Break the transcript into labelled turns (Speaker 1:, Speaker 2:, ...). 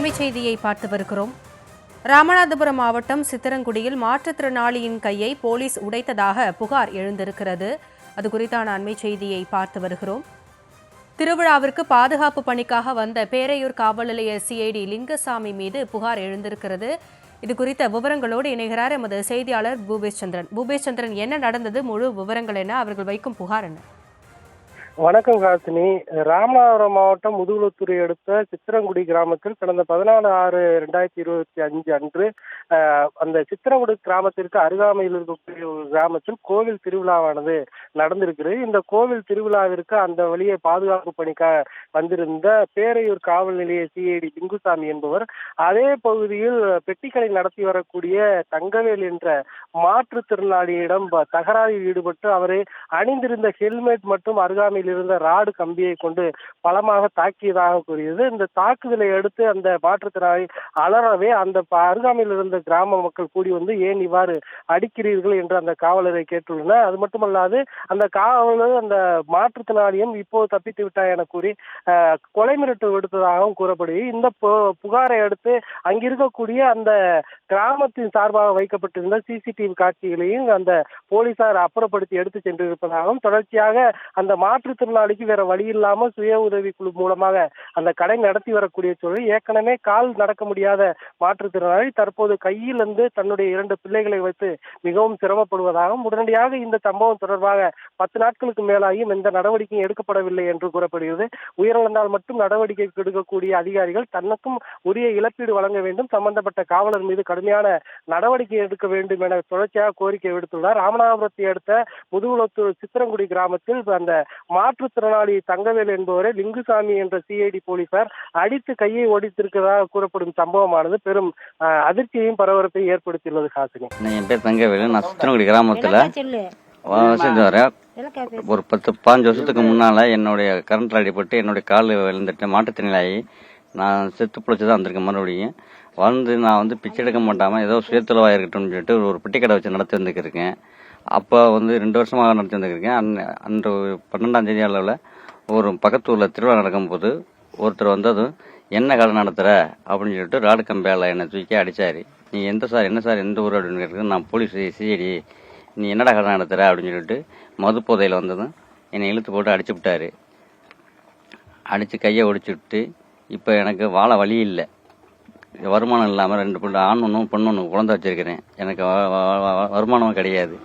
Speaker 1: அண்மைச் செய்தியை பார்த்து வருகிறோம். ராமநாதபுரம் மாவட்டம் சித்தரங்குடியில் மாற்றுத்திறனாளியின் கையை போலீஸ் உடைத்ததாக புகார் எழுந்திருக்கிறது. அது குறித்தான அண்மைச் செய்தியை பார்த்து வருகிறோம். திருவிழாவிற்கு பாதுகாப்பு பணிக்காக வந்த பேரையூர் காவல் நிலைய சிஐடி லிங்கசாமி மீது புகார் எழுந்திருக்கிறது. இது குறித்த விவரங்களோடு இணைகிறார் எமது செய்தியாளர் பூபேஷ் சந்திரன். பூபேஷ் சந்திரன், என்ன நடந்தது? முழு விவரங்கள் என்ன? அவர்கள் வைக்கும் புகார் என்ன?
Speaker 2: வணக்கம் காசினி. ராமநாதபுரம் மாவட்டம் முதுகுளத்தூரை அடுத்த சித்திரங்குடி கிராமத்தில் கடந்த 14/6/2025 அன்று அந்த சித்திரங்குடி கிராமத்திற்கு அருகாமையில் இருக்கக்கூடிய ஒரு கிராமத்தில் கோவில் திருவிழாவானது நடந்திருக்கிறது. இந்த கோவில் திருவிழாவிற்கு அந்த வழியை பாதுகாப்பு பணிக்காக வந்திருந்த பேரையூர் காவல் நிலைய சிஐடி லிங்குசாமி என்பவர் அதே பகுதியில் பெட்டிக்கடை நடத்தி வரக்கூடிய தங்கவேல் என்ற மாற்றுத்திறனாளியிடம் தகராறில் ஈடுபட்டு அவரை அணிந்திருந்த ஹெல்மெட் மற்றும் அருகாமையில் இருந்த ராடு கம்பியை கொண்டு பலமாக தாக்கியதாக கூறியது. இந்த தாக்குதலை அடுத்து அந்த மாற்றுத்திறனாளி அலறவே அந்த அருகாமையில் இருந்த கிராம மக்கள் கூடி வந்து ஏன் இவ்வாறு அடிக்கிறீர்கள் என்று அந்த காவலரை கேட்டுள்ளனர். அது மட்டுமல்லாது அந்த காவலர் அந்த மாற்றுத்திறனாளியும் இப்போது தப்பித்து விட்டார் என கூறி கொலை மிரட்டு விடுத்ததாகவும் கூறப்படுகிறது. இந்த புகாரை அடுத்து அங்கிருக்கக்கூடிய அந்த கிராமத்தின் சார்பாக வைக்கப்பட்டிருந்த சிசிடிவி காட்சிகளையும் அந்த போலீசார் அப்புறப்படுத்தி எடுத்து சென்றிருப்பதாகவும், தொடர்ச்சியாக அந்த மாற்றுத்திறனாளிக்கு வேற வழி இல்லாமல் சுய உதவி குழு மூலமாக அந்த கடை நடத்தி வரக்கூடிய சூழல். ஏற்கனவே கால் நடக்க முடியாத மாற்றுத்திறனாளி தற்போது கையில் இருந்து தன்னுடைய 2 பிள்ளைகளை வைத்து மிகவும் சிரமப்படுவதாகவும், உடனடியாக இந்த சம்பவம் தொடர்பாக 10 நாட்களுக்கு மேலாகியும் எந்த நடவடிக்கையும் எடுக்கப்படவில்லை என்று கூறப்படுகிறது. உயிரிழந்தால் மட்டும் நடவடிக்கை எடுக்கக்கூடிய அதிகாரிகள் தனக்கும் உரிய இழப்பீடு வழங்க வேண்டும், சம்பந்தப்பட்ட காவலர் மீது கடுமையான நடவடிக்கை எடுக்க வேண்டும் என தொடர்ச்சியாக கோரிக்கை விடுத்துள்ளார். ராமநாதபுரத்தை அடுத்த முதுகுளத்தூர் சித்திரங்குடி கிராமத்தில் அந்த மாற்றுத்திறனாளி தங்கவேல் என்பவரை லிங்குசாமி என்ற சிஐடி போலீசார் அடித்து கையை ஒடித்திருக்கிறதாக கூறப்படும் சம்பவமானது பெரும் அதிர்ச்சியையும் பரபரப்பையும் ஏற்படுத்தியுள்ளது. ஹாசினி,
Speaker 3: என் பேர் தங்கவேலு. நான் சித்திரங்குடி கிராமத்துல வசித்து வரேன். ஒரு 10-15 வருஷத்துக்கு முன்னால என்னுடைய கரண்ட் அடிபட்டு என்னுடைய கால் விழுந்துட்டு மாற்றுத்திறனாளி நான் செத்து பிழைச்சி தான் வந்திருக்கேன். மறுபடியும் நான் பிச்சை எடுக்க மாட்டாமல் ஏதோ சுயத்தொழிலாக இருக்கட்டும்னு சொல்லிட்டு ஒரு பெட்டி கடை வச்சு நடத்தி வந்துருக்கேன். அப்போ 2 வருஷமாக நடத்தி வந்துருக்கேன். அன்று 12ஆம் தேதி அளவில் ஒரு பக்கத்தூரில் திருவிழா நடக்கும்போது ஒருத்தர் வந்ததும் என்ன கடை நடத்துகிற அப்படின்னு சொல்லிட்டு ராடு கம்பியால் என்னை தூக்கி அடித்தார். நீ என்ன சார் எந்த ஊர் அப்படின்னு கேட்குறது. நான் போலீஸ் சிஐடி. நீ என்னடா கடை நடத்துகிற அப்படின்னு சொல்லிட்டு மது போதையில் வந்ததும் என்னை இழுத்து போட்டு அடிச்சு விட்டார். அடித்து கையை ஒடிச்சு விட்டு இப்போ எனக்கு வாழ வழி இல்லை, வருமானம் இல்லாமல் 2 பிள்ளை, ஆண் ஒன்றும் பொண்ணு ஒன்று குழந்தை வச்சிருக்கிறேன். எனக்கு வருமானமும் கிடையாது.